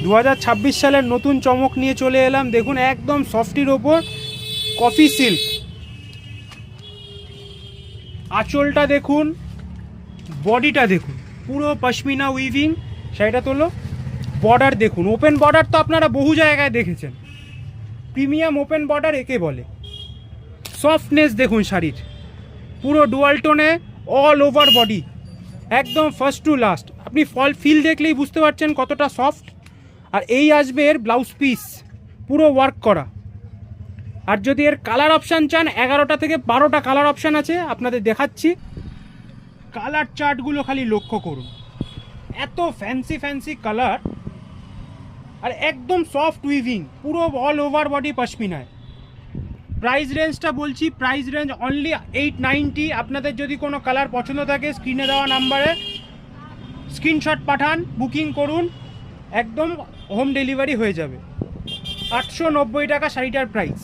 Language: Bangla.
2026 সালের নতুন চমক নিয়ে চলে এলাম। দেখুন একদম সফটির ওপর কফি সিল্ক, আঁচলটা দেখুন, বডিটা দেখুন, পুরো পশমিনা উইভিং। শাড়িটা তোলো, বর্ডার দেখুন, ওপেন বর্ডার তো আপনারা বহু জায়গায় দেখেছেন, প্রিমিয়াম ওপেন বর্ডার একে বলে। সফটনেস দেখুন শাড়ির, পুরো ডুয়াল টোনে অল ওভার বডি, একদম ফার্স্ট টু লাস্ট। আপনি ফিল দেখলেই বুঝতে পারছেন কতটা সফট। আর এই আসবে এর ব্লাউজ পিস, পুরো ওয়ার্ক করা। আর যদি এর কালার অপশান চান, 11টা থেকে 12টা কালার অপশান আছে, আপনাদের দেখাচ্ছি। কালার চার্টগুলো খালি লক্ষ্য করুন, এত ফ্যান্সি ফ্যান্সি কালার, আর একদম সফট উইভিং, পুরো অল ওভার বডি পশমিনায়। প্রাইস রেঞ্জটা বলছি, প্রাইস রেঞ্জ অনলি 890। আপনাদের যদি কোনো কালার পছন্দ থাকে, স্ক্রিনে দেওয়া নাম্বারে স্ক্রিনশট পাঠান, বুকিং করুন, একদম হোম ডেলিভারি হয়ে যাবে। 890 টাকা শাড়িটার প্রাইস।